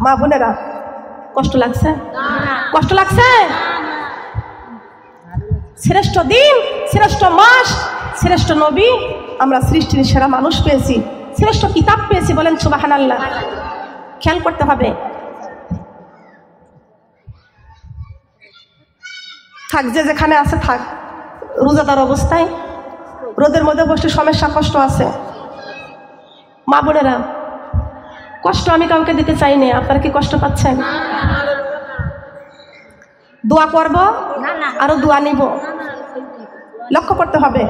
মা বোনেরা কষ্ট লাগছে? কষ্ট লাগছে? শ্রেষ্ঠ দিন, শ্রেষ্ঠ মাস, শ্রেষ্ঠ নবী, আমরা সৃষ্টির সেরা মানুষ পেয়েছি, শ্রেষ্ঠ কিতাব পেয়েছি, বলেন সুবহানাল্লাহ। খেয়াল করতে হবে। থাক, যে যেখানে আছে থাক, রোজাদার অবস্থায় রোদের মধ্যে বসে সমস্যা কষ্ট আছে। মা বোনেরা, কষ্ট আমি কাউকে দিতে চাই না, আপনারা কি কষ্ট পাচ্ছেন? দোয়া করব, আরো দোয়া নিব। লক্ষ্য করতে হবে,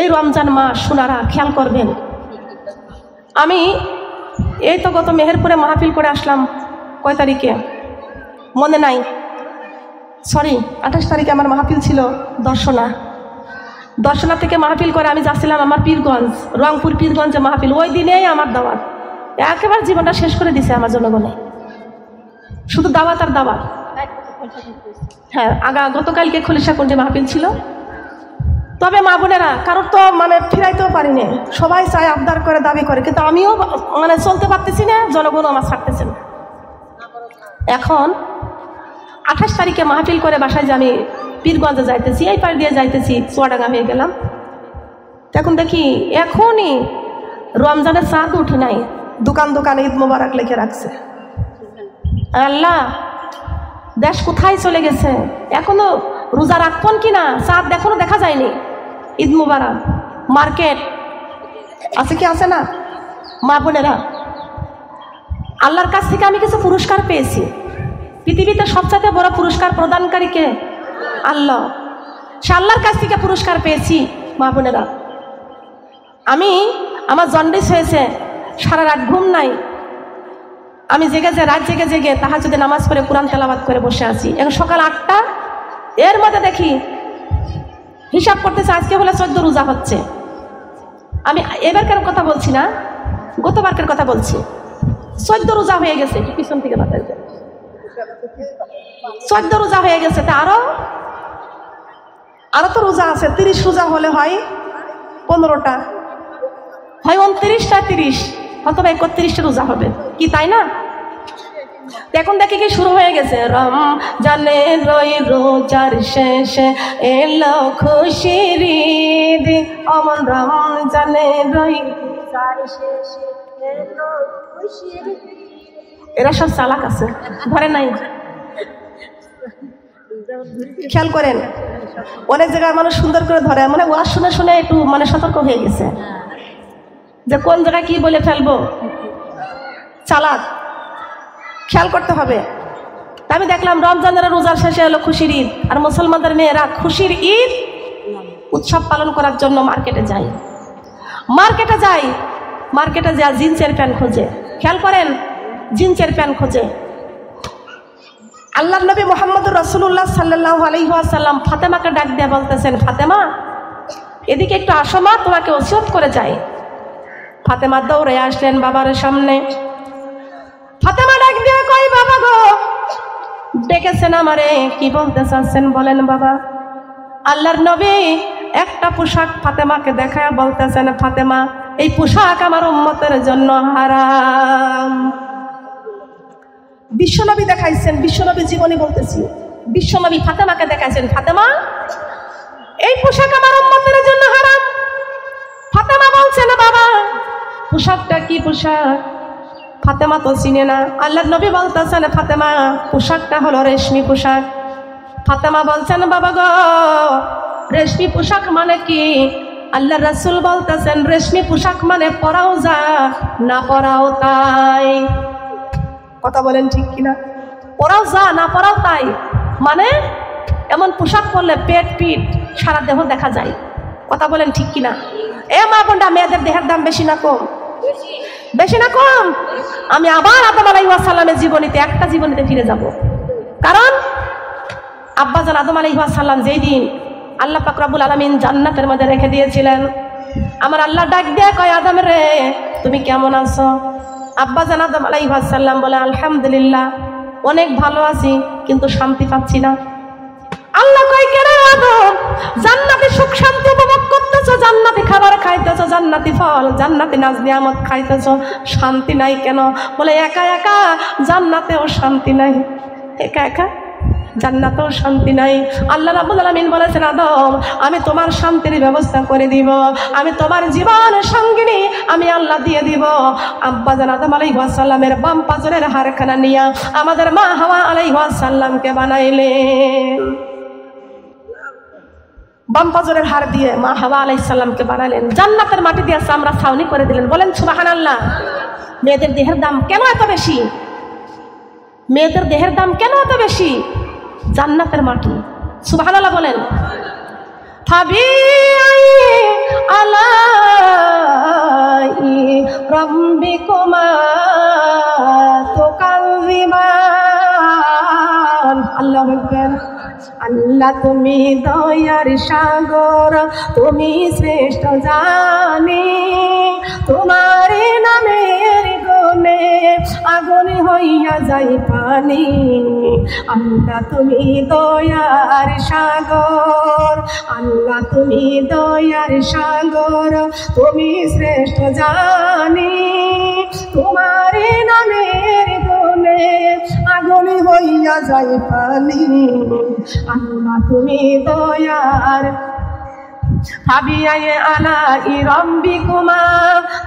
এই রমজান মাস সোনারা খেয়াল করবেন। আমি এই তো গত মেহেরপুরে মাহফিল করে আসলাম, কয় তারিখে মনে নাই, সরি 28 তারিখে আমার মাহফিল ছিল দর্শনা থেকে মাহফিল করে আমি যাচ্ছিলাম আমার পীরগঞ্জ, রংপুর পীরগঞ্জে মাহফিল। ওই দিনেই আমার দাওয়াত, একেবারে জীবনটা শেষ করে দিছে আমার জনগণে, শুধু দাওয়াত আর দাওয়াত। হ্যাঁ, গতকালকে খলিশাকুণ্ডে মাহফিল ছিল। তবে মা বোনেরা, কারোর তো মানে ফিরাইতেও পারিনি, সবাই চায়, আবদার করে, দাবি করে, কিন্তু আমিও মানে চলতে পারতেছি না, জনগণও আমার ছাড়তেছে না। এখন 28 তারিখে মাহফিল করে বাসায় যে আমি পীরগঞ্জে যাইতেছি, এই পাড় দিয়ে যাইতেছি, চুয়াডাঙ্গা হয়ে গেলাম। এখন দেখি এখনই রমজানের চাঁদ উঠে নাই, দোকানে ঈদ মোবারক লিখে রাখছে। আল্লাহ, দেশ কোথায় চলে গেছে? এখনো রোজা রাখবেন কিনা, চাঁদ এখনো দেখা যায়নি। ঈদ মোবারক, মার্কেট আছে কি আছে না? মা বোনেরা, আল্লাহর কাছ থেকে আমি কিছু পুরস্কার পেয়েছি। পৃথিবীতে সবচেয়ে বড় পুরস্কার প্রদানকারী কে? আল্লাহ। সে আল্লাহর কাছ থেকে পুরস্কার পেয়েছি। মা বোনেরা, আমার জন্ডিস হয়েছে, সারা রাত ঘুম নাই, আমি রাত জেগে তাহাজ্জুদে নামাজ পড়ে কোরআন তেলাওয়াত করে বসে আছি। এখন সকাল 8টা, এর মধ্যে দেখি হিসাব করতেছে আজকে হলে 14 রোজা হচ্ছে। আমি এবারকার কথা বলছি না, গতবারকার কথা বলছি। 14 রোজা হয়ে গেছে, পিছন থেকে বাতাইছে, 14 রোজা হয়ে গেছে। তা আরো তো রোজা আছে, 30 রোজা হলে হয় 15টা, হয় 29টা, 30, অথবা 31টা রোজা হবে কি, তাই না? এখন দেখি কি শুরু হয়ে গেছে, রমজানের রোজার শেষে এলো খুশির ঈদ, অমন রমজানের রোজার শেষে এলো খুশির ঈদ। এরা সব চালাক আছে, ধরে নাই। খেয়াল করেন, অনেক জায়গায় মানুষ সুন্দর করে ধরে, মানে ওয়াজ শুনে শুনে একটু মানে সতর্ক হয়ে গেছে যে কোন জায়গায় কি বলে ফেলবো, চালাক। খেয়াল করতে হবে। আমি দেখলাম রমজানের রোজার শেষে এলো খুশির ঈদ, আর মুসলমানদের মেয়েরা খুশির ঈদ উৎসব পালন করার জন্য মার্কেটে যায়, মার্কেটে যায় জিন্সের প্যান্ট খোঁজে। খেয়াল করেন, জিন্সের প্যান্ট খোঁজে। আল্লাহর নবী মুহাম্মদুর রাসূলুল্লাহ সাল্লাল্লাহু আলাইহি ওয়াসাল্লাম ফাতেমাকে ডাক দিয়ে বলতেছেন, ফাতেমা এদিকে একটু আসো মা, তোমাকে ওসিয়ত করে যাই। ফাতেমা দৌড়ে আসলেন বাবার সামনে। ফাতেমা ডাক দিয়ে কই, বাবা গো, ডেকেছেন আমারে, কি বলতে চাচ্ছেন বলেন বাবা। আল্লাহর নবী একটা পোশাক ফাতেমাকে দেখায় বলতেছেন, ফাতেমা এই পোশাক আমার উম্মতের জন্য হারাম। বিশ্বনবী দেখাইছেন, বিশ্বনবী জীবনী বলতেছি, বিশ্বনবী ফাতেমাকে দেখাইছেন, ফাতেমা এই পোশাক আমার উম্মতের জন্য হারাম। ফাতেমা বলছে না বাবা পোশাকটা কি পোশাক, ফাতেমা তো চিনে না। আল্লাহর নবী বলতেছেন, ফাতেমা পোশাকটা হলো রেশমি পোশাক। ফাতেমা বলছেন, বাবা গো রেশমি পোশাক মানে কি? আল্লাহর রাসূল বলতেছেন, রেশমি পোশাক মানে পরাও যা, না পরাও তাই। কথা বলেন ঠিক কিনা? পরাও যা, না পরাও তাই মানে এমন পোশাক পরলে পেট পিঠ সারা দেহ দেখা যায়। কথা বলেন ঠিক কিনা? এ মা বোনরা, মেয়েদের দেহের দাম বেশি না কম? বেশি না কম? আমি আবার আদম আলাইহিস সালামের জীবনীতে, একটা জীবনীতে ফিরে যাব। কারণ আব্বাজান আদম আলাইহিস সালাম যেই দিন আল্লাহ পাক রব্বুল আলামিন জান্নাতের মধ্যে রেখে দিয়েছিলেন, আমার আল্লাহ ডাক দিয়ে কয়, আদম রে তুমি কেমন আছো? আব্বাজান আদম আলাইহিস সালাম বলে, আলহামদুলিল্লাহ অনেক ভালো আছি, কিন্তু শান্তি পাচ্ছি না। আল্লাহ কয়, কেন আদম, জান্নাতি সুখ শান্তি উপভোগ করতেছো, জান্নাতি খাবার খাইতেছো, জান্নাতি ফল, জান্নাতি নাজ নিয়ামত খাইতেছো, শান্তি নাই কেন? বলে একা একা জান্নাতেও শান্তি নাই, একা একা জান্নাতেও শান্তি নাই। আল্লাহ রাব্বুল আলামিন বলেছেন, আদম আমি তোমার শান্তির ব্যবস্থা করে দিব, আমি তোমার জীবন সঙ্গিনী আমি আল্লাহ দিয়ে দিব। আব্বা জান আদম আলাইহিস সালামের বাম পাজরের হাড়খানা নিয়া আমাদের মা হাওয়া আলাইহিস সালামকে বানাইলেন। বাম পাজরের হাড় দিয়ে মা হাওয়া আলাইহিস সালামকে বানালেন, জান্নাতের মাটি দিয়ে চামড়া ছাউনি করে দিলেন। বলেন সুবহানাল্লাহ। মেয়েদের দেহের দাম কেন এত বেশি? মেয়েদের দেহের দাম কেন এত বেশি? জান্নাতের মাটি। সুবহানাল্লাহ বলেন। ফাবিআই আলাই রাব্বিকুমা তুকাযিবান। আল্লাহু আকবার। আল্লাহ তুমি দয়ার সাগর, তুমি শ্রেষ্ঠ জানি, তোমার নামের গুণে আগুন হইয়া যাই পানি। আল্লাহ তুমি দয়ার সাগর, আল্লাহ তুমি দয়ার সাগর, তুমি শ্রেষ্ঠ জানি, তোমার নামের গুণে আগুন হইয়া যাই পানি। আল্লাহ তুমি দয়ার। ফাবিআই আলাই রাব্বিকুমা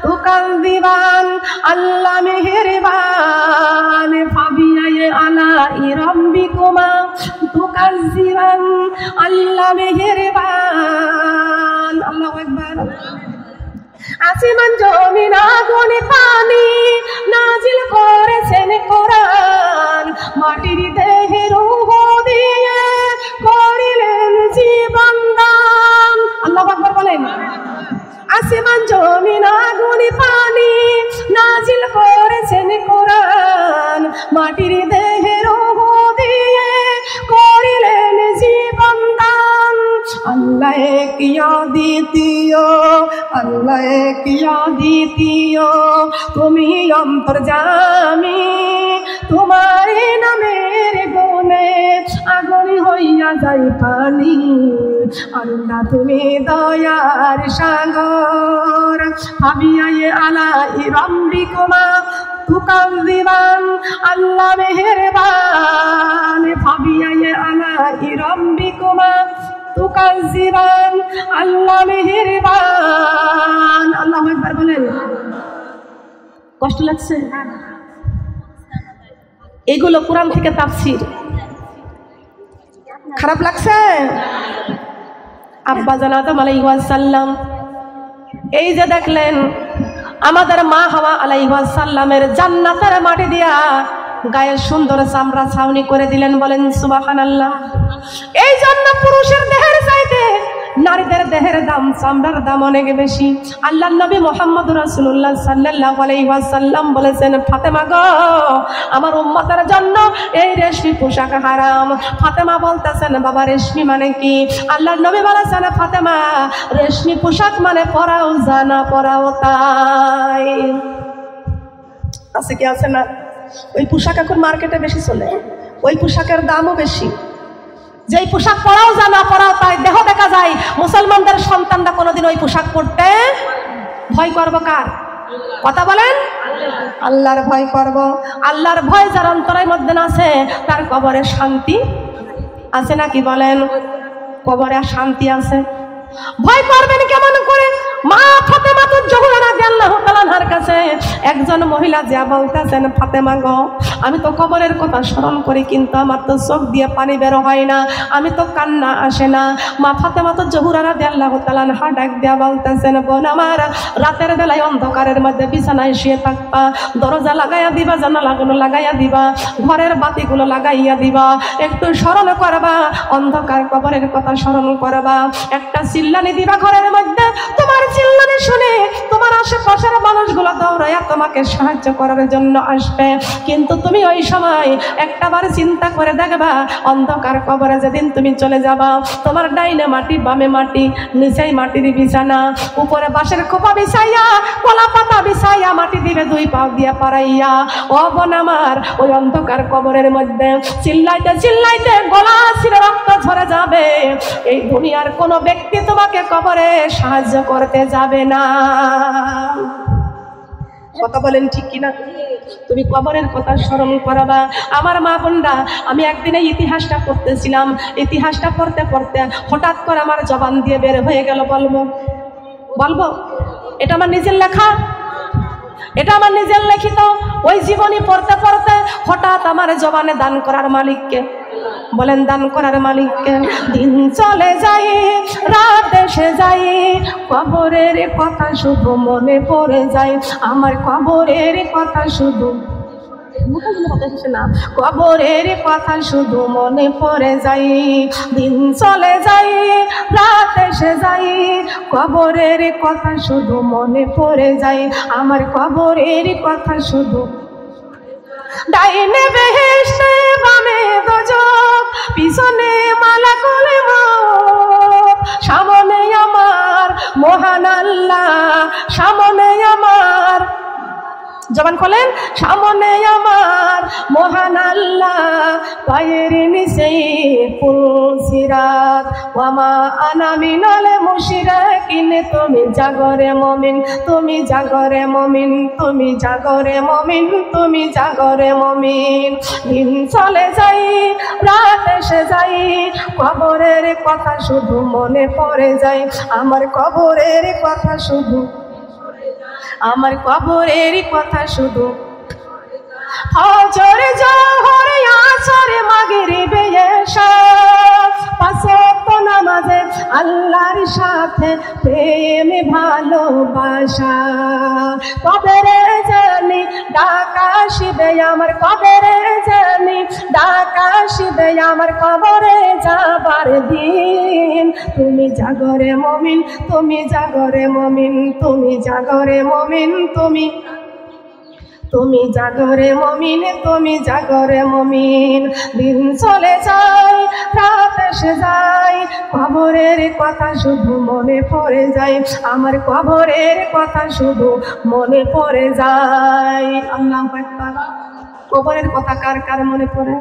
তুকাযিবান। আল্লাহ মেহেরবান। ফাবিআই আলাই রাব্বিকুমা তুকাযিবান। আল্লাহ মেহেরবান। আল্লাহু আকবার। আসমান জমিন আগুন পানি নাজিল করেছেন কোরআন, মাটির দেহে রূহ দিয়ে করিলেন জীবন দান। আল্লাহু আকবার বলেন। আসমান জমিন আগুন পানি নাজিল করেছেন কোরআন, মাটির দেহে রূহ দিয়ে করিলেন জীবন দান। আল্লাহ এক দ্বিতীয়, আল্লাহ এক দ্বিতীয়, তুমি অন্তর্যামী, তোমার নামের গুণে আগুন হইয়া যাই পানি। আল্লাহ তুমি দয়ার সাগর। ফাবিআই আলাই রাব্বিকুমা তুকাযিবান। আল্লাহ মেহেরবান। ফাবিআই আলাই রাব্বিকুমা তুকাযিবান। আল্লাহ মেহেরবান। আল্লাহু আকবার বলেন। কষ্ট লাগছে? এগুলো কোরআন থেকে তাফসীর। খারাপ লাগছে? আব্বা জান আদম আলাইহিস সালাম এই যে দেখলেন আমাদের মা হাওয়া আলাইহিস সালামের জান্নাতের মাটি দিয়া গায়ে সুন্দর চামড়া ছাউনি করে দিলেন। বলেন সুবহানাল্লাহ। এই জন্য পুরুষের দেহের চাইতে নারীদের দেহের দাম, চামড়ার দাম অনেক বেশি। আল্লাহর নবী মুহাম্মদ রাসূলুল্লাহ সাল্লাল্লাহু আলাইহি ওয়াসাল্লাম বলেছেন, ফাতেমা গো আমার উম্মতের জন্য এই রেশমি পোশাক হারাম। ফাতেমা বলতেছেন, বাবা রেশমি মানে কি? আল্লাহর নবী বলেছেন, ফাতেমা রেশমি পোশাক মানে পরাও জানা পরাও তাই। আছে কি আছে না? ওই পোশাক এখন মার্কেটে বেশি চলে, ওই পোশাকের দামও বেশি। যেই পোশাক পরাও জানা পরাও তাই, দেহ দেখা যায়। মুসলমানদের সন্তানরা কোনোদিন ওই পোশাক পরতে ভয় করব কার? কথা বলেন। আল্লাহর ভয় করব। আল্লাহর ভয় যার অন্তরের মধ্যে আছে তার কবরে শান্তি আছে নাকি বলেন? কবরে শান্তি আছে। ভয় করবেন কেমন করে? মা ফাতেমা জোহরা রাদিয়াল্লাহু তাআলা আনহার কাছে একজন মহিলা যা বলতেছেন, ফাতেমা গো আমি তো কবরের কথা স্মরণ করি কিন্তু আমার তো চোখ দিয়ে পানি বের হয় না, আমি তো কান্না আসে না। মা ফাতেমা জোহরা রাদিয়াল্লাহু তাআলা আনহা ডাক দিয়া বলতেছেন, বোন আমার রাতের বেলায় অন্ধকারের মধ্যে বিছানায় শুয়ে থাকবা, দরজা লাগাইয়া দিবা, জানালাগুলো লাগাইয়া দিবা, ঘরের বাতিগুলো লাগাইয়া দিবা, একটু স্মরণ করবা অন্ধকার কবরের কথা স্মরণ করবা, একটা চিল্লানি দিবা ঘরের মধ্যে, তোমার চিল্লানি শুনে তোমার আশেপাশের মানুষগুলো দৌড়াইয়া তোমাকে সাহায্য করার জন্য আসবে। কিন্তু তুমি ওই সময় একটাবার চিন্তা করে দেখবা, অন্ধকার কবরে যেদিন তুমি চলে যাবা, তোমার ডাইনে মাটি বামে মাটি, নিচেই মাটির বিছানা, উপরে বাঁশের খোপা বিছাইয়া কলা পাতা বিছাইয়া মাটি দিবে দুই পাও দিয়ে পারাইয়া। ও বোন আমার, ওই অন্ধকার কবরের মধ্যে চিল্লাইতে চিল্লাইতে গলা ছিঁড়ে রক্ত ঝরে যাবে। এই দুনিয়ার কোনো ব্যক্তি তোমাকে কবরে সাহায্য করতে যাবে না। কথা বলেন ঠিক কিনা? তুমি কবরের কথা স্মরণ করাবা। আমার মা বোনরা, আমি একদিনে ইতিহাসটা পড়তেছিলাম, ইতিহাসটা পড়তে পড়তে হঠাৎ করে আমার জবান দিয়ে বের হয়ে গেল, বলবো বলবো এটা আমার নিজের লেখা, এটা আমার নিজের লিখিত। ওই জীবনী পড়তে পড়তে হঠাৎ আমার জবানে দান করার মালিককে বলেন, দান করার মালিককে। দিন চলে যায়, রাত এসে যায়, কবরের কথা শুধু মনে পড়ে যায়, আমার কবরের কথা শুধু না, কবরের কথা শুধু মনে পড়ে যায়। দিন চলে যায়, রাত এসে যায়, কবরের কথা শুধু মনে পড়ে যায়, আমার কবরের কথা শুধু। ডাইনে বেহেশতে বামে দোজখ, পিছনে মালাকুল মউত, সামনে আমার মহান আল্লাহ, সামনে আমার, জবান খোলেন, সামনে আমার মহান আল্লাহ, পায়ের নিচে পুলসিরাত, ওয়ামা আনা মিনাল মুশরিকিন। তুমি জাগরে মুমিন, তুমি জাগরে মুমিন, তুমি জাগরে মুমিন, তুমি জাগরে মুমিন। দিন চলে যাই, রাত এসে যাই, কবরের কথা শুধু মনে পড়ে যায়, আমার কবরের কথা শুধু, আমার কবরের কথা শুধু। ফজর জোহর আসর মাগরিব এশা, পাঁচ ওয়াক্ত নামাজে আল্লাহর সাথে প্রেম ভালোবাসা। কবরে জানি ডাক আসিবে আমার, কবরে জানি ডাক আসিবে আমার, কবরে যাবার দিন। তুমি জাগরে মুমিন, তুমি জাগরে মুমিন, তুমি জাগরে মুমিন, তুমি, তুমি জাগরে মুমিন, তুমি জাগরে মুমিন। দিন চলে যায়, রাত এসে যায়, কবরের কথা শুধু মনে পড়ে যায়, আমার কবরের কথা শুধু মনে পড়ে যায়। আল্লাহু আকবার। কবরের কথা কার কার মনে পড়ে?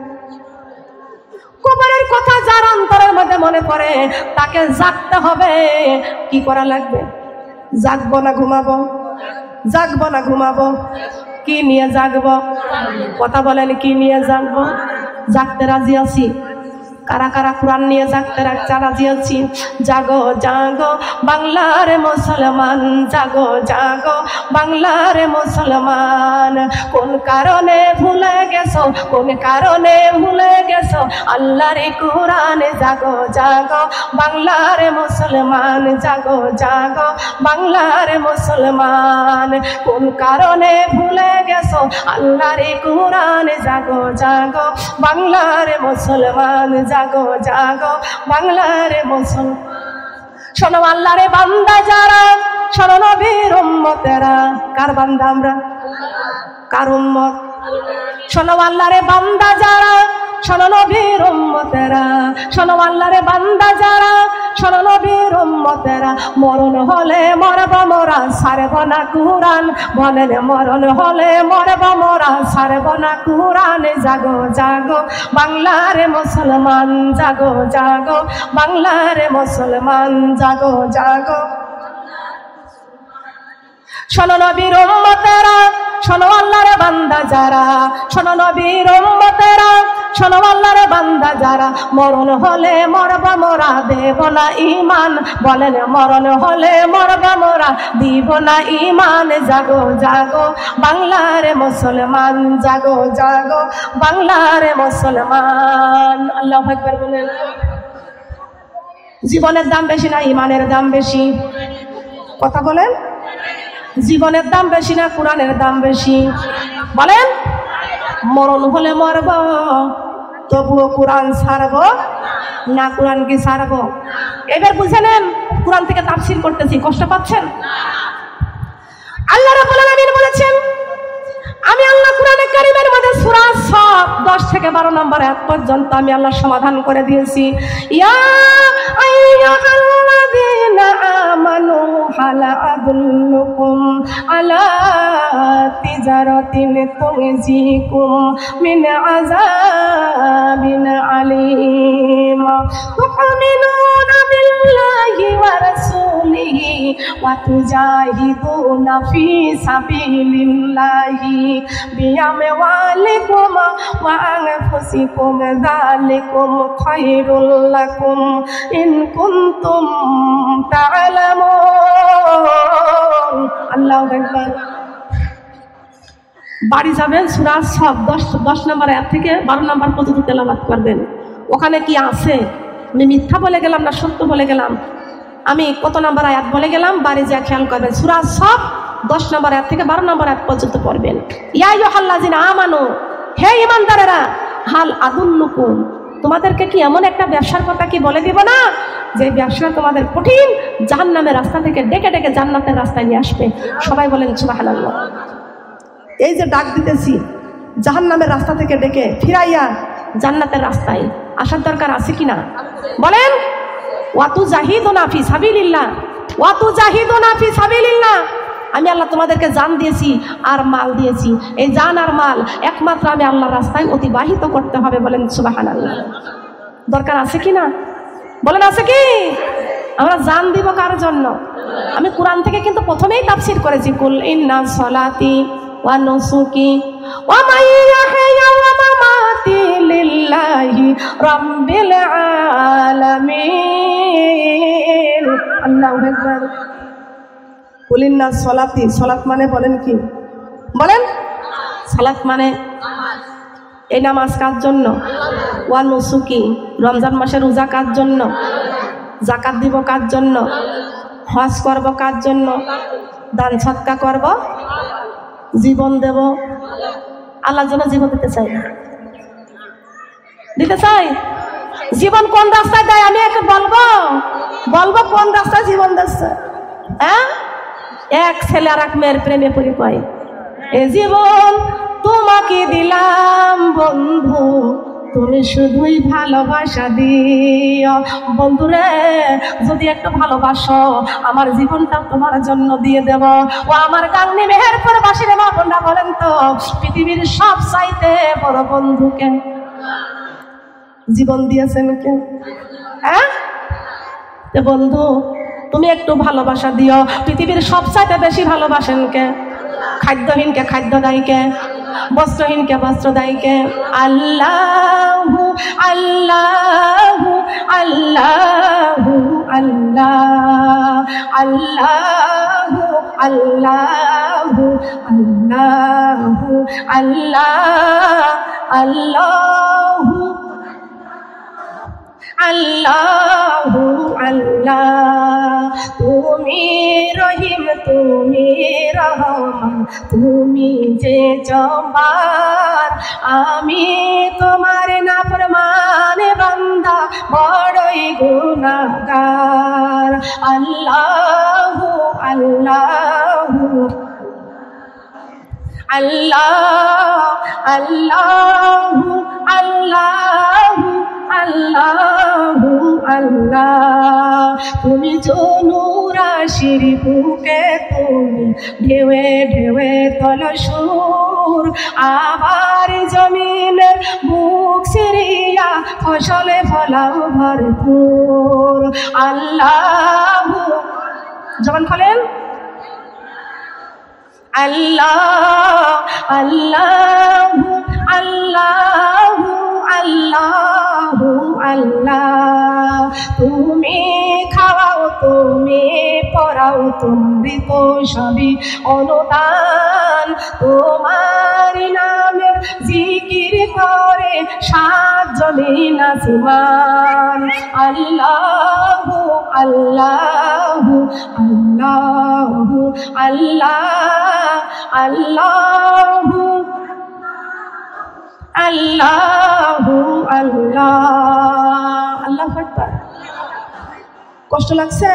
কবরের কথা যার অন্তরের মধ্যে মনে পড়ে তাকে জাগতে হবে। কি করা লাগবে? জাগবো না ঘুমাবো? জাগবো না ঘুমাবো? কি নিয়ে জাগবো? কথা বলেন, কি নিয়ে জাগবো? জাগতে রাজি আছি? কারা কারা কোরআন নিয়ে জাগতে রাজি আছি? জাগো জাগো বাংলার মুসলমান, জাগো জাগো বাংলার মুসলমান। কোন কারণে ভুলে গেছো, কোন কারণে ভুলে গেছো আল্লাহর কোরআন? জাগো জাগো বাংলার মুসলমান, জাগো জাগো বাংলার মুসলমান। কোন কারণে ভুলে গেছো আল্লাহর কোরআন? জাগো জাগো বাংলার মুসলমান, জাগো জাগো বাংলার মুসলমান। শোনো আল্লাহরে বান্দা যারা, শোনো নবীর উম্মতেরা। কার বান্দা আমরা? কার উম্মত? শোনো আল্লাহরে বান্দা যারা, শোনো নবীর উম্মতেরা। শোনো আল্লাহরে বান্দা যারা, শোনো নবীর উম্মতেরা। মরণ হলে মরব মোরা, ছাড়ব না কুরআন। বলেন মরণ হলে মরব মোরা, ছাড়ব না কুরআন। জাগো জাগো বাংলার মুসলমান, জাগো জাগো বাংলার মুসলমান, জাগো জাগো। শোনো নবীর উম্মতেরা, শোনো আল্লাহর বান্দা যারা, শোনো নবীর উম্মতেরা, শোনো আল্লাহর বান্দা যারা। মরণ হলে মরব মোরা, দেব না ঈমান। বলেন মরণ হলে মরব মোরা, দিব না ঈমান। জাগো জাগো বাংলার মুসলমান, জাগো জাগো বাংলার মুসলমান। আল্লাহু আকবার বলেন। জীবনের দাম বেশি না ঈমানের দাম বেশি? কথা বলেন। জীবনের দাম বেশি না কোরআনের দাম বেশি? বলেন। মরণ হলে মরব, তবুও কোরআন ছাড়ব না কোরআন কি ছাড়বো? এবার বুঝে নেন, কোরআন থেকে তাফসীর করতেছি, কষ্ট পাচ্ছেন? আল্লাহ রাব্বুল আলামিন বলেছেন, আমি আল্লাহ কোরআনে কারীমের মধ্যে সূরা সাফ 10 থেকে 12 নম্বর আয়াত পর্যন্ত আমি আল্লাহ সমাধান করে দিয়েছি। ইয়া আইয়ুহাল্লাযীনা আমানু হাল আদুল্লুকুম আলা তিজারাতিন তুনজিকুম মিন আযাবিন আলীম তুমিনুনা বিল্লাহি ওয়া রাসূলিহি ওয়া তুজাহিদুনা ফি সাবিলিল্লাহি বিআমওয়ালিকুম ওয়া আনফুসিকুম যালিকুম খায়রুল লাকুম ইন কুনতুম তা'লামুন। আল্লাহু আকবার। বাড়ি যাবেন, সূরা সাফ 10 নম্বর আয়াত থেকে 12 নম্বর পর্যন্ত তেলাওয়াত করবেন। ওখানে কি আছে? আমি মিথ্যা বলে গেলাম না সত্য বলে গেলাম? আমি কত নম্বর আয়াত বলে গেলাম, বাড়ি যা খেয়াল করবেন। সূরা সাফ 10 নম্বর আয়াত থেকে 12 নম্বর আয়াত পর্যন্ত পড়বেন। ইয়া আইয়ুহাল্লাযীনা আমানু, হে ঈমানদারেরা, হাল আদুল্লুকুম, তোমাদেরকে কি এমন একটা ব্যবসার কথা কি বলে দিব না, যে ব্যবসা তোমাদের কঠিন জাহান্নামের রাস্তা থেকে ডেকে ডেকে জান্নাতের রাস্তায় নিয়ে আসবে? সবাই বলেন সুবহানাল্লাহ। এই যে ডাক দিতেছি, জাহান্নামের রাস্তা থেকে ডেকে ফিরাইয়া জান্নাতের রাস্তায় আসার দরকার আছে কিনা বলেন? ওয়াতু জাহিদুনা ফি সাবিলিল্লাহ, ওয়াতু জাহিদুনা ফি সাবিলিল্লাহ। আমি আল্লাহ তোমাদেরকে জান দিয়েছি আর মাল দিয়েছি। এই জান আর মাল একমাত্র আমি আল্লাহর রাস্তায় অতিবাহিত করতে হবে। বলেন সুবহানাল্লাহ। দরকার আছে কিনা বলেন? আছে কি? আমরা জান দিব কার জন্য? আমি কোরআন থেকে কিন্তু প্রথমেই তাফসীর করেছি, কুল ইন্না সলাতি ওয়া নুসুকি ওয়া মাইয়াহিয়া ওয়া মামাতি লিল্লাহি রাব্বিল আলামিন। আল্লাহু আকবার। কুল ইন্না সলাতি, সলাত মানে বলেন কি? বলেন। সালাত মানে এই নামাজ কার জন্য? ওয়া নুসুকি, রমজান মাসের রোজা কার জন্য? যাকাত দিব কার জন্য? হজ করব কার জন্য? দান সদকা করব, জীবন দেব আল্লাহর জন্য। জীবন দিতে চাই না, দিতে চাই। জীবন কোন রাস্তায় দেয় আমি একে বলবো কোন রাস্তায় জীবন দিচ্ছে? হ্যাঁ, এক ছেলে আর এক মেয়ের প্রেমে পড়ে কয়, এ জীবন তোমাকে দিলাম বন্ধু, তুমি শুধুই ভালোবাসা দিও। বন্ধুরে, যদি একটু ভালোবাসো আমার জীবনটা তোমার জন্য দিয়ে দেব। ও আমার গাংনি মেহেরপুর বাসীর মা বোনরা বলেন তো, পৃথিবীর সব চাইতে বড় বন্ধুকে জীবন দিয়েছেন কে? হ্যাঁ, বন্ধু তুমি একটু ভালোবাসা দিও। পৃথিবীর সব চাইতে বেশি ভালোবাসেন কে? খাদ্যহীনকে খাদ্য দেয় কে? বস্ত্রহীনকে বস্ত্র দেয় কে? আল্লাহু আল্লাহু আল্লাহু আল্লাহ আল্লাহু আল্লাহু আল্লাহু আল্লাহ আল্লাহু আল্লাহু আল্লাহ। তুমি রহিম, তুমি রহমান, তুমি যে জব্বার, আমি তোমার নাফরমান বান্দা, বড়ই গুনাহগার। আল্লাহু আল্লাহু আল্লাহ আল্লাহু আল্লাহু আল্লাহু আল্লাহ। তুমি জনুরাশির বুকে, তুমি ঢেউয়ে ঢেউয়ে তল সুর, আবার জমিনের বুক সিরিয়া ফসলে ফলাও ভরপুর। আল্লাহু, জবান খোলেন, আল্লাহ আল্লাহু আল্লাহু আল্লাহু আল্লাহ। তুমি খাওয়াও, তুমি পড়াও, তুমি তো সবই অনুদান। তোমার নামের জিকির করে সাত জমিন আসমান। আল্লাহু আল্লাহু আল্লাহু আল্লাহ আল্লাহু আল্লাহু আল্লাহ। আল্লাহু কষ্ট লাগছে?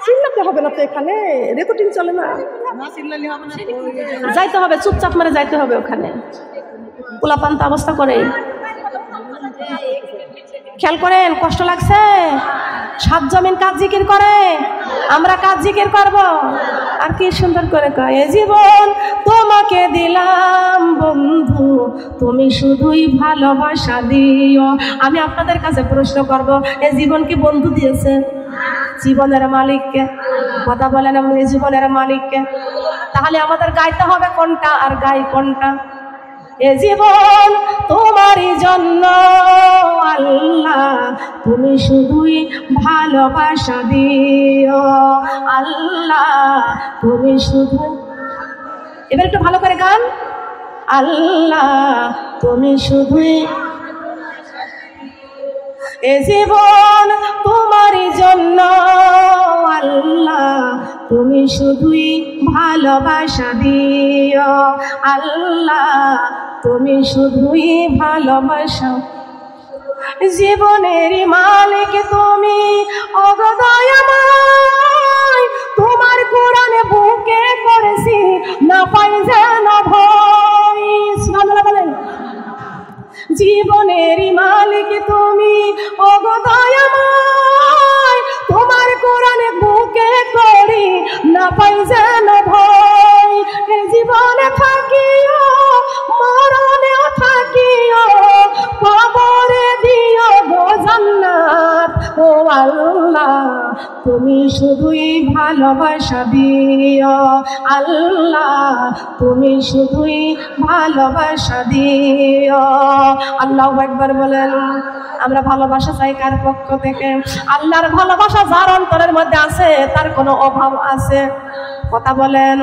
চিল্লাতে হবে না তো, এখানে রেকর্ডিং চলে না। যাইতে হবে, চুপচাপ মারে যাইতে হবে ওখানে। পোলাপান্ত অবস্থা করে খেয়াল করেন, কষ্ট লাগছে? সাত জমিন কাজ জিকির করে, আমরা কাজ জিকির করব। আর কি সুন্দর করে কয়, এ জীবন তোমাকে দিলাম বন্ধু, তুমি শুধুই ভালোবাসা দিও। আমি আপনাদের কাছে প্রশ্ন করব, এ জীবন কি বন্ধু দিয়েছে? জীবনের মালিককে। কথা বলেন, আমরা জীবনের মালিককে। তাহলে আমাদের গাইতে হবে কোনটা আর গাই কোনটা? এ জীবন তোমারই জন্য আল্লাহ, তুমি শুধুই ভালোবাসা দিও আল্লাহ, তুমি শুধু। এবার একটু ভালো করে গান। আল্লাহ তুমি শুধুই, এ জীবন তোমারই জন্য আল্লাহ, তুমি শুধুই ভালোবাসা দিও আল্লাহ, তুমি শুধুই ভালোবাসা। জীবনের মালিক তুমি, ওগো দয়াময়, তোমার কোরআনে বুকে করেছি না পাই যেন ভয়। সুবহানাল্লাহ বলেন। জীবনের মালিক তুমি, ওগো দয়াময়, তোমার কোরআনে বুকে করি না পাই যেন ভয়। এ জীবনে থাকিও মরণেও থাকিও, কবরে দিও গো জান্নাত ও আল্লাহ, তুমি শুধুই ভালোবাসা দিও আল্লাহ, তুমি শুধুই ভালোবাসা দিও। আল্লাহু আকবার বলেন। আমরা ভালোবাসা চাই কার পক্ষ থেকে? আল্লাহর ভালোবাসা যার অন্তরের মধ্যে আছে তার কোনো অভাব আছে? কথা বলেন।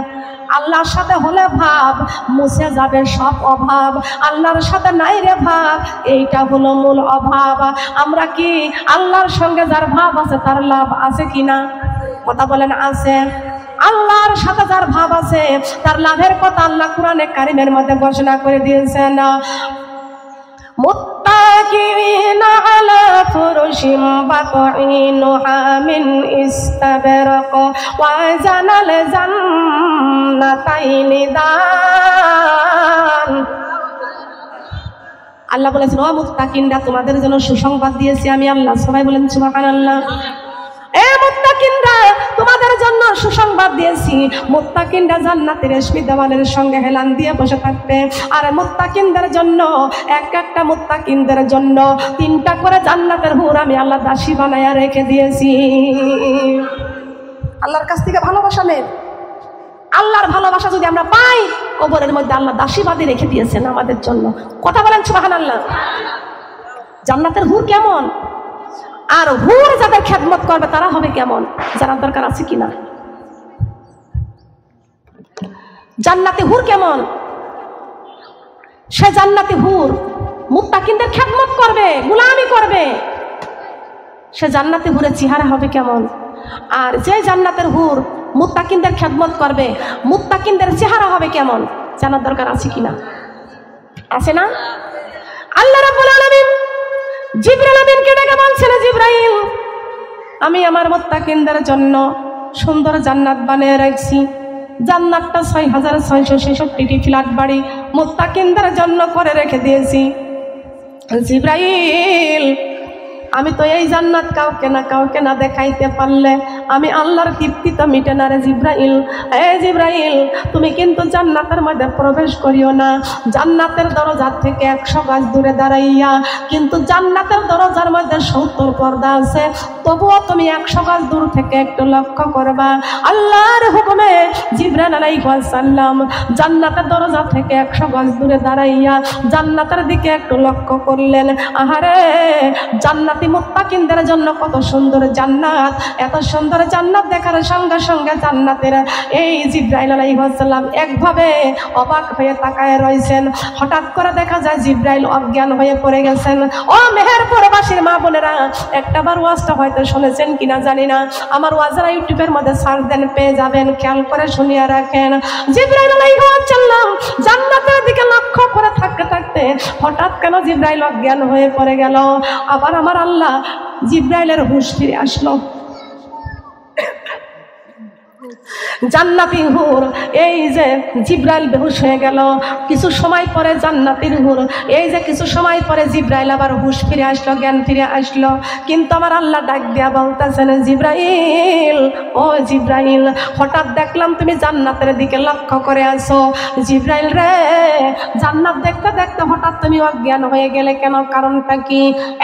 আল্লাহর সাথে হলে ভাব মুছে যাবে সব অভাব, আল্লাহর সাথে নাই রে ভাব, এইটা হলো মূল অভাব। আমরা কি আল্লাহর সঙ্গে যার ভাব আছে তার লাভ আছে কিনা? কথা বলেন, আছে। আল্লাহর সাথে যার ভাব আছে তার লাভের কথা আল্লাহ কোরআনে কারিমের মধ্যে ঘোষণা করে দিয়েছেন। মুত্তাকিনা আলা ফুরুশিম বাতাইনুহা মিন ইস্তাবরাক ওয়া জানাল জান্নাতাইনি দান। আল্লাহ বলেছেন, ও মুত্তাকিনরা, তোমাদের জন্য সুসংবাদ দিয়েছি আমি আল্লাহ। সবাই বলেন সুবহানাল্লাহ। এ মুত্তাকিনরা, তোমাদের জন্য সুসংবাদ দিয়েছি। মুত্তাকিনরা জান্নাতের রেশমি দেওয়ালের সঙ্গে হেলান দিয়ে বসে থাকবে। আর মুত্তাকিনদের জন্য, একটা মুত্তাকিনদের জন্য 3টা করে জান্নাতের হুর আমি আল্লাহ দাসী বানায়া রেখে দিয়েছি। আল্লাহর কাছ থেকে ভালোবাসা নেন। আল্লাহর ভালোবাসা যদি আমরা পাই, কবরের মধ্যে আল্লাহ দাসীবাদী রেখে দিয়েছেন আমাদের জন্য। কথা বলেন সুবহানাল্লাহ। জান্নাতের হুর কেমন? আর হুর যাদের খেদমত করবে তারা হবে কেমন, জানার দরকার আছে কিনা? জান্নাতি হুর কেমন? সে জান্নাতি হুর মুত্তাকিনদের খেদমত করবে, গোলামি করবে। সে জান্নাতি হুরের চেহারা হবে কেমন? আর যে জান্নাতের হুর মুত্তাকিনদের খেদমত করবে, মুত্তাকিনদের চেহারা হবে কেমন, জানার দরকার আছে কিনা? আছে না? আল্লাহ রাব্বুল আলামিন জিবরাইল আমিনকে ডেকে বলছেন, জিবরাইল, আমি আমার মুত্তাকিনদের জন্য সুন্দর জান্নাত বানিয়ে রাখছি। জান্নাতটা 6666টি ফ্ল্যাট বাড়ি মুত্তাকিনদের জন্য করে রেখে দিয়েছি। জিবরাইল, আমি তো এই জান্নাত কাউকে না দেখাইতে পারলে আমি আল্লাহর তৃপ্তি তো মিটে না রে জিবরাইল। জিবরাইল, তুমি কিন্তু জান্নাতের মধ্যে প্রবেশ করিও না। জান্নাতের দরজা থেকে 100 গজ দূরে দাঁড়াইয়া, কিন্তু জান্নাতের দরজার মধ্যে 70 পর্দা আছে, তবুও তুমি 100 গজ দূর থেকে একটু লক্ষ্য করবা। আল্লাহর হুকুমে জিবরাইল আলাইহিস সালাম জান্নাতের দরজা থেকে 100 গজ দূরে দাঁড়াইয়া জান্নাতের দিকে একটু লক্ষ্য করলেন। আহারে, জান্নাত মুত্তাকিনদের জন্য কত সুন্দর জান্নাত। এত সুন্দর জান্নাত দেখার সঙ্গে সঙ্গে জান্নাতের এই জিবরাইল আলাইহিস সালাম একভাবে অবাক হয়ে তাকায় রয়েছেন। হঠাৎ করে দেখা যায় জিবরাইল অজ্ঞান হয়ে পড়ে গেছেন। ও মেহেরপুরবাসীর মা বোনেরা, একটাবার ওয়াজটা হয়তো শুনেছেন কিনা জানি না, আমার ওয়াজরা ইউটিউবের মধ্যে সার্চ দেন, পেয়ে যাবেন, খেয়াল করে শুনিয়ে রাখেন। জিবরাইল আলাইহিস সালাম জান্নাতের দিকে লক্ষ্য করে থাকে থাকতে থাকতে হঠাৎ কেন জিব্রাইল অজ্ঞান হয়ে পড়ে গেল। আবার আমার আল্লাহ জিব্রাইলের হুঁশ ফিরে আসলো। জান্নাতি হুর, এই যে জিব্রাইল বেহুশ হয়ে গেল, কিছু সময় পরে জান্নাতির হুর, এই যে কিছু সময় পরে জিব্রাইল আবার হুঁশ ফিরে আসলো, জ্ঞান ফিরে আসলো। কিন্তু আমার আল্লাহ ডাক দিয়া বলতেছেন, জিব্রাইল, ও জিব্রাইল, হঠাৎ দেখলাম তুমি জান্নাতের দিকে লক্ষ্য করে আসো। জিব্রাইল রে, জান্নাত দেখতে দেখতে হঠাৎ তুমি অজ্ঞান হয়ে গেলে কেন? কারণটা কি?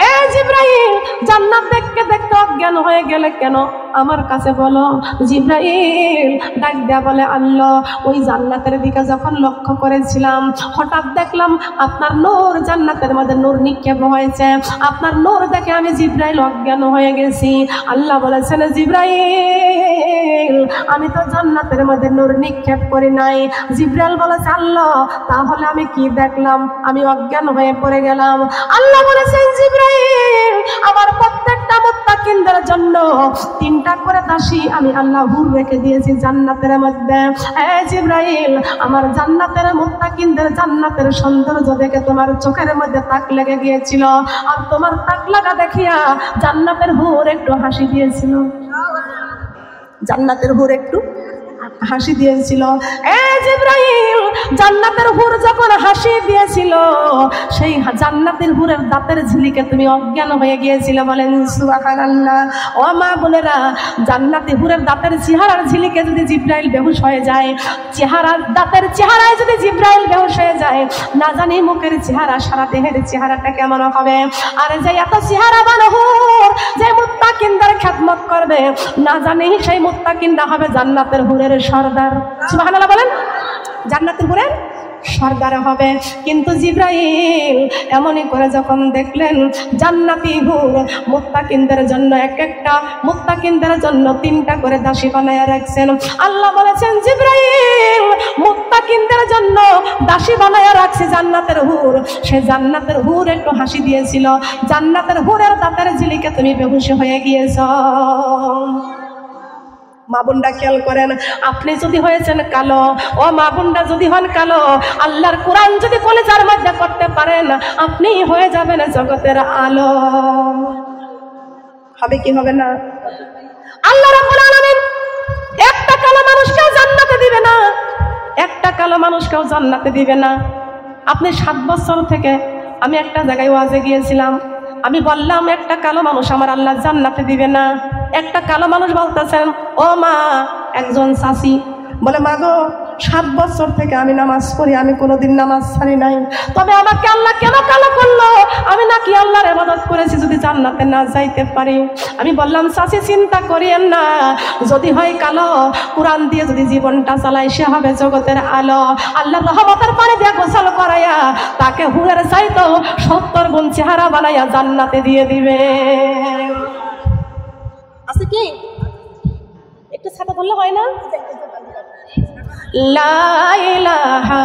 এ জিব্রাইল, জান্নাত দেখতে দেখতে অজ্ঞান হয়ে গেলে কেন? আমার কাছে বলো। জিব্রাইল ডাক দেয়া বলে, আল্লাহ, ওই জান্নাতের দিকে যখন লক্ষ্য করেছিলাম হঠাৎ দেখলাম আপনার নূর, জান্নাতের মধ্যে নূর নিক্ষেপ হয়েছে, আপনার নূর দেখে আমি জিব্রাইল অজ্ঞান হয়ে গেছি। আল্লাহ বলেছেন, জিব্রাইল, আমি তো জান্নাতের মধ্যে নূর নিক্ষেপ করি নাই। জিব্রাইল বলেছে, আল্লাহ, তাহলে আমি কি দেখলাম? আমি অজ্ঞান হয়ে পড়ে গেলাম। আল্লাহ বলেছেন, জিব্রাইল, আমার প্রত্যেকটা মুত্তাকিনদের জন্য 3টা করে দাসী আমি আল্লাহ হুর রেখে দিয়েছি জান্নাতের মধ্যে। জিব্রাইল, আমার জান্নাতের মুত্তাকিনদের জান্নাতের সৌন্দর্য দেখে তোমার চোখের মধ্যে তাক লেগে গিয়েছিল, আর তোমার তাক লাগা দেখিয়া জান্নাতের হুর একটু হাসি দিয়েছিল। জান্নাতের হুর একটু হাসি দিয়েছিল। জিব্রাইল, জান্নাতের হুর যখন হাসি দিয়েছিল, সেই জান্নাতের হুরের দাঁতের ঝিলিকে তুমি অজ্ঞান হয়ে গিয়েছিল। বলেন সুবহানাল্লাহ। ও মা বোনেরা, জান্নাতি হুরের দাঁতের চেহারার ঝিলিকে যদি জিব্রাইল বেহুশ হয়ে যায়, দাঁতের চেহারায় যদি জিব্রাইল বেহুশ হয়ে যায়, না জানি মুখের চেহারা, সারা দেহের চেহারাটা কেমন হবে। আর যে এত চেহারাবান হুর, যে মুত্তাকিনদের খেদমত করবে, না জানি সেই মুত্তাকিনরা হবে জান্নাতের হুরের সরদার। সুবহানাল্লাহ বলেন। জান্নাতের হুরের সরদার হবে। কিন্তু জিব্রাইল এমনই করে যখন দেখলেন জান্নাতি হুর মুত্তাকিনদের জন্য একটা মুত্তাকিনদের জন্য 3টা করে দাসী বানায়া রাখছেন। আল্লাহ বলেছেন, জিব্রাইল, মুত্তাকিনদের জন্য দাসী বানায়া রাখছে জান্নাতের হুর। সে জান্নাতের হুর একটু হাসি দিয়েছিল, জান্নাতের হুরের দাঁতের ঝিলিকে তুমি বেহুশ হয়ে গিয়েছ। মা বোনরা খেয়াল করেন, আপনি যদি হয়েছেন কালো, ও মা বোনরা যদি হন কালো, আল্লাহর কোরআন যদি কলেজার মধ্যে করতে পারেন, আপনি হয়ে যাবেন জগতের আলো। হবে কি হবে না? আল্লাহ রাব্বুল আলামিন একটা কালো মানুষকেও জান্নাতে দিবে না, একটা কালো মানুষকেও জান্নাতে দিবে না। আপনি 7 বছর থেকে, আমি একটা জায়গায় ওয়াজে গিয়েছিলাম, আমি বললাম একটা কালো মানুষ আমার আল্লাহ জান্নাতে দিবে না। একটা কালো মানুষ বলতেছেন, ও মা, একজন চাচি বলে, মা গো, 7 বছর থেকে আমি নামাজ পড়ি, আমি কোনোদিন নামাজ ছাড়ি নাই, তবে আমাকে আল্লাহ কেন কালো করলো? আমি নাকি আল্লাহর ইবাদত করেছি, যদি জান্নাতে না যাইতে পারি? আমি বললাম, চাচি চিন্তা করিয়েন না, যদি হয় কালো, কোরআন দিয়ে যদি জীবনটা চালাই, সে হবে জগতের আলো। আল্লাহর রহমতের পানি দিয়ে গোসল করাইয়া তাকে হুরের চাইতো 70 গুণ চেহারা বানাইয়া জান্নাতে দিয়ে দিবে। আছে কি? একটু ছাতা ধরলে হয় না? লা ইলাহা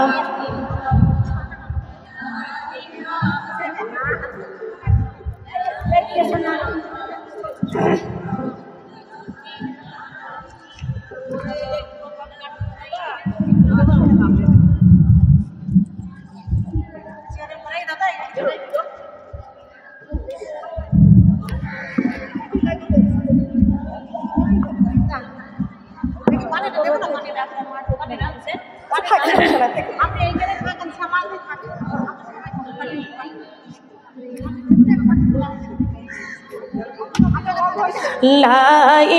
লা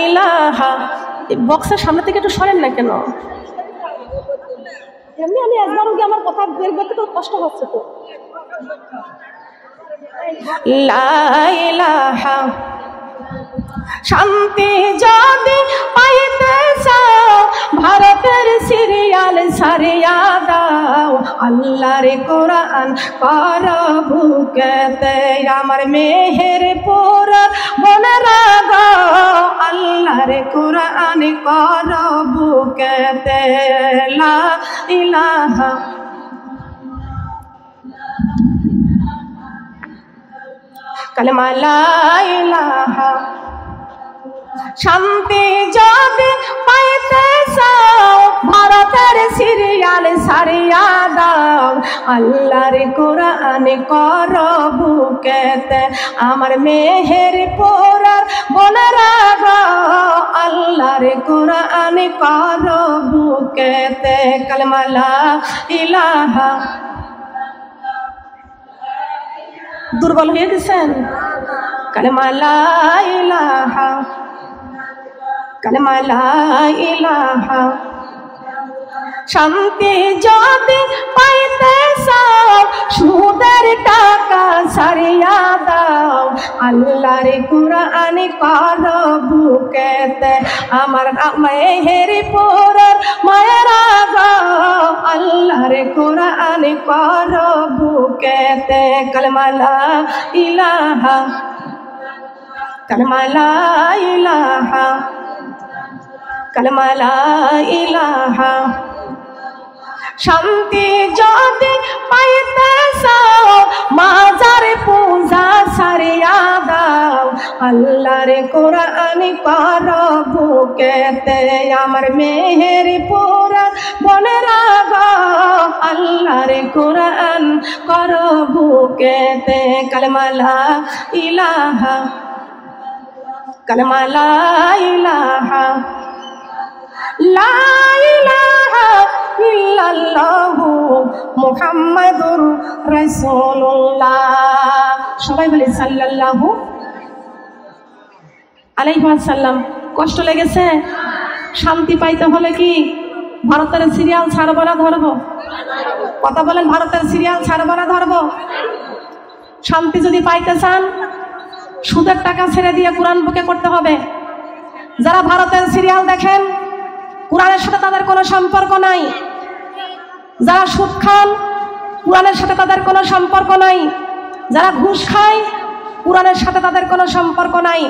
ইলাহা। বক্সের সামনে থেকে একটু সরেন না কেন? এমনি আমি একবারও কি আমার কথা বের করতে তো কষ্ট হচ্ছে তো। লা ইলাহা। শান্তি যদি পাইতে চাও, ভারতের সিরিয়াল সারিয়া দাও, আল্লাহর কোরআন কর বুকেতে, আমার মেহেরপুর বোনেরা গো, আল্লাহর কোরআন কর বুকেতে। লা ইলাহা। কালেমা লা ইলাহা। শান্তি যদি পাইতে চাও, ভারতের সিরিয়াল সারিয়া দাও, আল্লাহর কোরআন কর বুকেতে আমার মেহের পোরার বোনেরা গো আল্লাহর কোরআন কর বুকেতে কালেমা লা ইলাহা দুর্বল হয়ে গেছেন কালেমা লা ইলাহা কালেমা লা ইলাহা শান্তি যদি পাইতে চাও সুদের টাকা ছাড়িয়া দাও আল্লাহর কোরআন কর বুকেতে আমার মেহের পোরার মায়েরা গো আল্লাহর কোরআন কর বুকেতে কালেমা লা ইলাহা কালেমা লা ইলাহা কালেমা লা ইলাহা শান্তি যদি পাইতে চাও মাজার পূজা ছাড়িয়া দাও আল্লাহর কোরআন কর বুকেতে আমার মেহের পোরার বোনেরা গো আল্লাহর কোরআন কর বুকেতে কালেমা লা ইলাহা কালেমা লা ইলাহা লা ইলাহা ইল্লাল্লাহু মুহাম্মাদুর রাসূলুল্লাহ সবাই বলি সাল্লাল্লাহু আলাইহি ওয়াসাল্লাম কষ্ট লেগেছে শান্তি পাইতে হলে কি ভারতের সিরিয়াল ছাড়বো না ধরবো কথা বলেন ভারতের সিরিয়াল ছাড়বো না ধরবো শান্তি যদি পাইতে চান সুদের টাকা ছেড়ে দিয়ে কোরআন বুকে করতে হবে যারা ভারতের সিরিয়াল দেখেন কোরআনের সাথে তাদের কোনো সম্পর্ক নাই যারা সুদ খান কোরআনের সাথে তাদের কোনো সম্পর্ক নাই যারা ঘুষ খায় কোরআনের সাথে তাদের কোনো সম্পর্ক নাই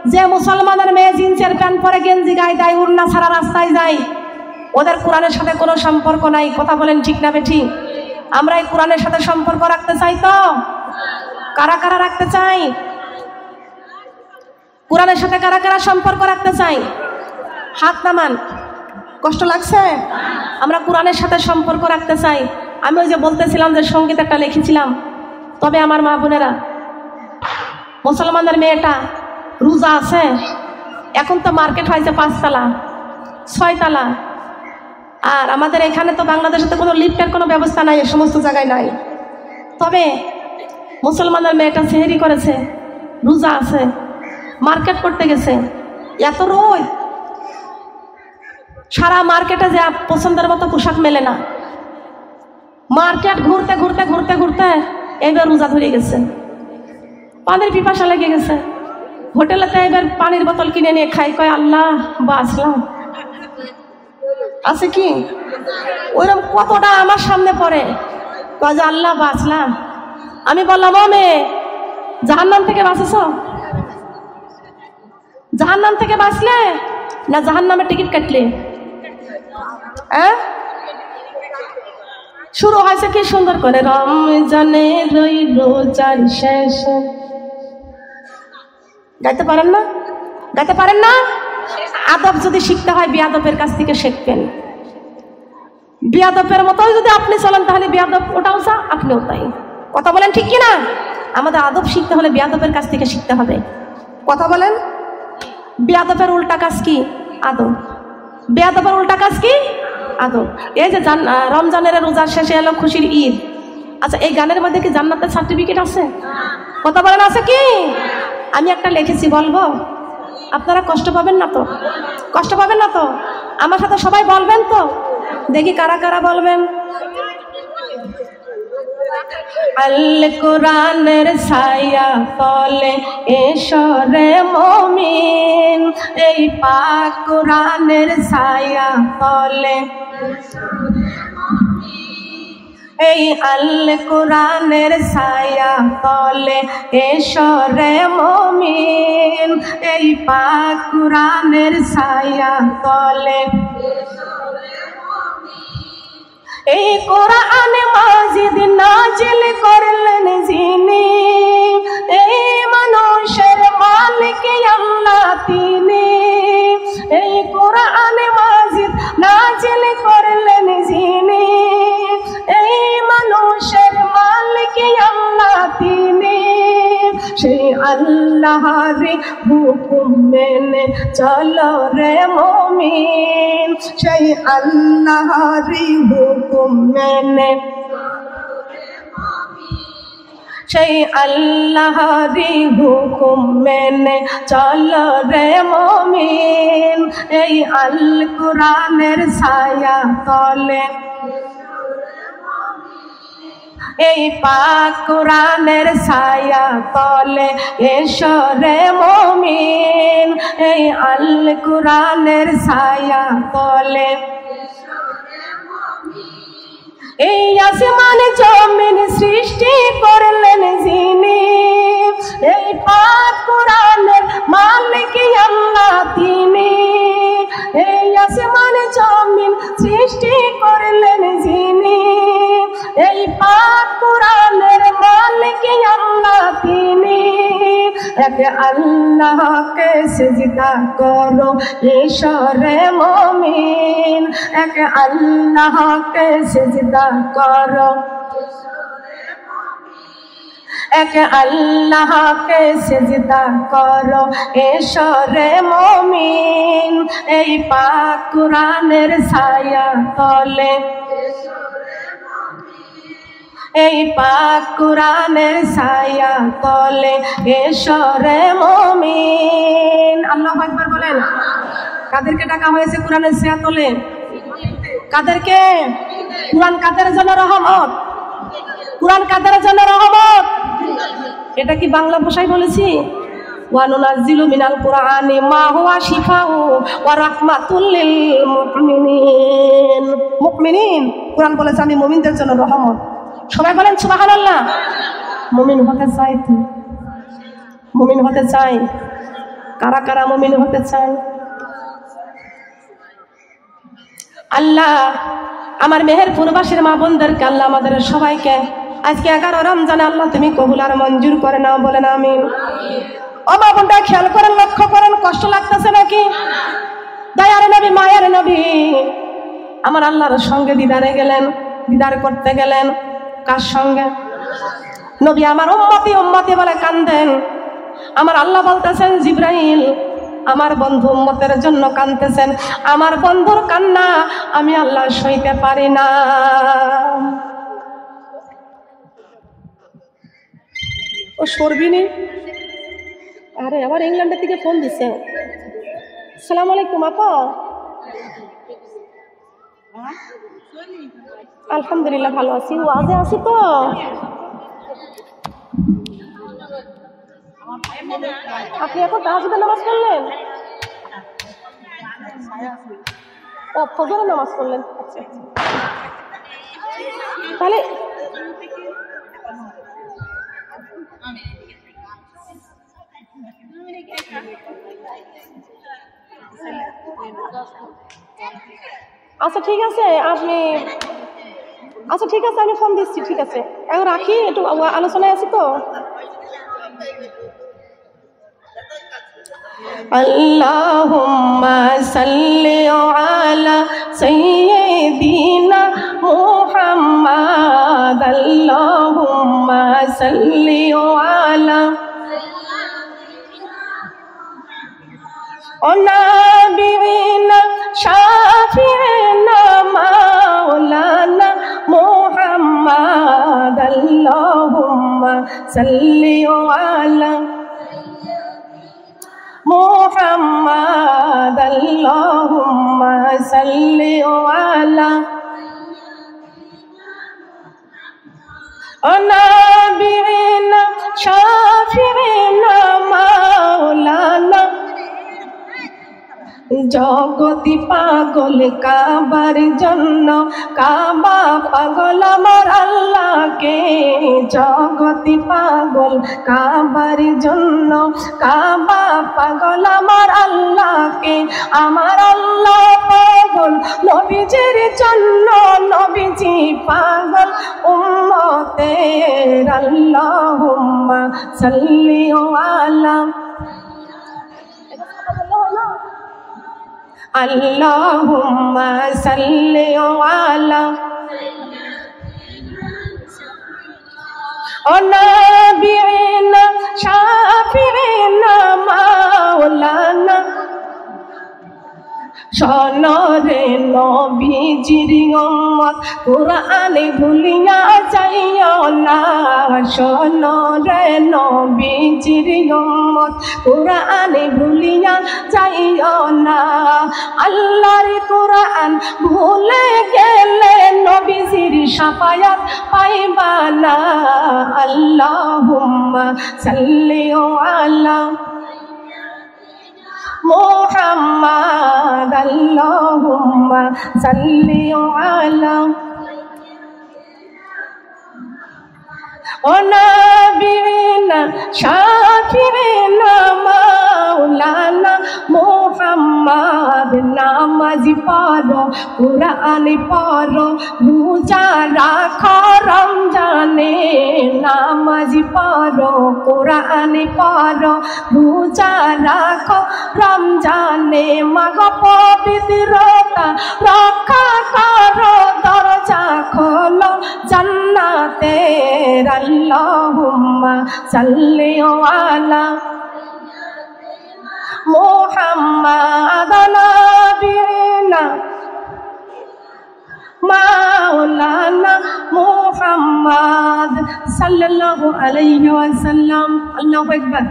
যে মুসলমানের মেয়ে জিন্সের প্যান্ট পরে গেঞ্জি গায়ে দেয় উড়না ছাড়া রাস্তায় যায় ওদের কোরআনের সাথে কোনো সম্পর্ক নাই কথা বলেন ঠিক না বেঠিক আমরা এই কোরআনের সাথে সম্পর্ক রাখতে চাই তো কারা কারা রাখতে চাই কোরআনের সাথে কারা কারা সম্পর্ক রাখতে চাই হাত নামান কষ্ট লাগছে আমরা কোরআনের সাথে সম্পর্ক রাখতে চাই আমি ওই যে বলতেছিলাম যে সঙ্গীত একটা লিখেছিলাম তবে আমার মা বোনেরা মুসলমানের মেয়েটা রোজা আছে এখন তো মার্কেট হয়েছে 5 তালা 6 তালা আর আমাদের এখানে তো বাংলাদেশে তো কোনো লিফটের কোনো ব্যবস্থা নাই এই সমস্ত জায়গায় নাই তবে মুসলমানের মেয়েটা সেহরি করেছে রোজা আছে মার্কেট করতে গেছে এত রোদ সারা মার্কেটে যে পছন্দের মতো পোশাক মেলে না মার্কেট ঘুরতে ঘুরতে ঘুরতে ঘুরতে এইবার রোজা ধরে গেছে পানির পিপাসা লেগে গেছে হোটেলেতে এবার পানির বোতল কিনে নিয়ে খাই কয় আল্লাহ বাঁচলাম আছে কি ওইরকম কতটা আমার সামনে পড়ে কয় যে আল্লাহ বাঁচলাম আমি বললাম ও মেয়ে জাহান্নাম থেকে বাঁচেছ জাহান্নাম থেকে বাঁচলে না জাহান্নামের টিকিট কাটলে শুরু হয়েছে কি সুন্দর করে রমজানে রোজার শেষে গাইতে পারেন না গাইতে পারেন না আদব যদি শিখতে হয় বিয়াদবের কাছ থেকে শিখবেন বিয়াদবের মতোই যদি আপনি চলেন তাহলে বিয়াদব ওটাও যা আপনিও তাই কথা বলেন ঠিক কিনা আমাদের আদব শিখতে হলে বিয়াদবের কাছ থেকে শিখতে হবে কথা বলেন বিয়াদবের উল্টা কাজ কি আদব বেয়াদবের উল্টা কাজ কি আদব এই যে রমজানের রোজার শেষে এলো খুশির ঈদ আচ্ছা এই গানের মধ্যে কি জান্নাতের সার্টিফিকেট আছে কথা বলেন আছে কি আমি একটা লিখেছি বলবো আপনারা কষ্ট পাবেন না তো কষ্ট পাবেন না তো আমার সাথে সবাই বলবেন তো দেখি কারা কারা বলবেন আল কোরআনের ছায়া তলে এসো রে মুমিন এই পাক কোরআনের ছায়া তলে এই আল কোরআনের ছায়া তলে এসো রে মুমিন এই পাক কোরআনের ছায়া তলে এই কোরআন মাজিদ নাজিল করলেন যিনি এই মানুষের মালিক আল্লাহ তিনি এই কোরআন মাজিদ নাজিল করলেন যিনি এই মানুষ আল্লাহর হুকুম মেনে চলো রে মুমিন সেই আল্লাহর হুকুম মেনে সেই আল্লাহর হুকুম মেনে চলো রে মুমিন এই আল কোরআনের ছায়া তলে এই পাক কোরআনের ছায়া তলে এসো রে মুমিন এই আল কোরআনের ছায়া তলে এই আসমান জমিন সৃষ্টি করলেন যিনি এই পাক কোরআনের মালিক আল্লাহ তিনি এই আসমান জমিন সৃষ্টি করলেন যিনি এই পাক কোরআনের মালিক আল্লাহ তিনি এক আল্লাহকে সিজদা করো ঈশ্বরে মুমিন এক আল্লাহকে সিজদা করো এক আল্লাহকে সিজদা করো ঈশ্বরে মুমিন এই পাক কোরআনের ছায়া তলে এই পাক কোরআনের ছায়া তলে এসো রে মুমিন আল্লাহু আকবার বলেন। কাদেরকে ডাকা হয়েছে কোরআনের ছায়া তলে? কাদেরকে? কোরআন কাদের জন্য রহমত? কোরআন কাদের জন্য রহমত? এটা কি বাংলা ভাষায় বলেছি? ওয়ানুনাজ্জিলু মিনাল কুরআনি মা হুয়া শিফাউ ওয়া রাহমাতুল লিল মুমিনিন। মুমিনিন কোরআন বলেছে আমি মুমিনদের জন্য রহমত। সবাই বলেন সুবহানাল্লাহ। মুমিন হতে চাই তো? মুমিন হতে চাই? কারা কারা মুমিন হতে চাই? আল্লাহ আমার মেহেরপুরবাসীর মা বোনদেরকে আল্লাহ আমাদের সবাইকে আজকে 11 রমজানে আল্লাহ তুমি কবুল আর মঞ্জুর করে নাও বলেন আমিন। ও মা বোনটা খেয়াল করেন, লক্ষ্য করেন, কষ্ট লাগতেছে নাকি? দয়ার নবী মায়ের নবী আমার আল্লাহর সঙ্গে দিদারে গেলেন, দিদার করতে গেলেন কার সঙ্গে? নবী আমার উম্মতি উম্মতি বলে কান্দেন। আমার আল্লাহ বলতেছেন জিবরাইল আমার বন্ধু উম্মতের জন্য কাঁদতেছেন, আমার বন্ধুর কান্না আমি আল্লাহ সইতে পারি না। ও সরবিনি আরে আবার ইংল্যান্ডের থেকে ফোন দিছে। আসসালামু আলাইকুম আপা। আলহামদুলিল্লাহ ভালো আছি, ওয়াজে আছি তো। আপনি এখন তাহাজ্জুদের নামাজ পড়লেন? ও ফজরের নামাজ পড়লেন, আচ্ছা তাহলে আচ্ছা ঠিক আছে আপনি, আচ্ছা ঠিক আছে আমি ফোন দিচ্ছি, ঠিক আছে এখন রাখি, একটু আলোচনায় আছি তো। আল্লাহুম্মা সাল্লি আলা সাইয়্যিদিনা মুহাম্মাদ আল্লাহুম্মা সাল্লি আলা নাবিয়িনা শাফিঈনা মাওলানা মুহাম্মাদ আল্লাহুম্মা সাল্লি আলা মুহাম্মাদ আল্লাহুম্মা সাল্লি আলা নাবিয়িনা শাফিঈনা মাওলানা। জগতি পাগল কাবার জন্য, কাবা পাগল আমার আল্লাহকে। জগতি পাগল কাবার জন্য, কাবা পাগল আমার আল্লাহকে। আমার আল্লাহ পাগল নবীজির জন্য, নবীজি পাগল উম্মতের। আল্লাহুম্মা সাল্লি আলা আল্লাহুম্মা সাল্লি আলা নাবিয়িনা শাফিঈনা মাওলানা শোনরে নবীজির উম্মত কুরআনে ভুলিয়া যাইও না শোনরে নবীজির উম্মত কুরআনে ভুলিয়া যাইও না আল্লাহর কুরআন ভুলে গেলে নবীজির শাফায়াত পাইবা না আল্লাহুম্মা সাল্লি আলা মুহাম্মাদ আল্লাহুম্মা সাল্লি আলা ও নবীনা শাফিঈনা মাওলানা মুহাম্মাদ নামাজ পড়ো কুরআন পড়ো রোজা রাখো রমজানে নামাজ পড়ো কুরআন পড়ো রোজা রাখো রমজানে মাগ পবিত্রতা রক্ষা করো দরজা খোলো জান্নাতের আল্লাহুম্মা সাল্লি আলা মুহাম্মাদ নবীনা মাওলানা মুহাম্মাদ সাল্লাল্লাহু আলাইহি ওয়াসাল্লাম। আল্লাহু আকবার।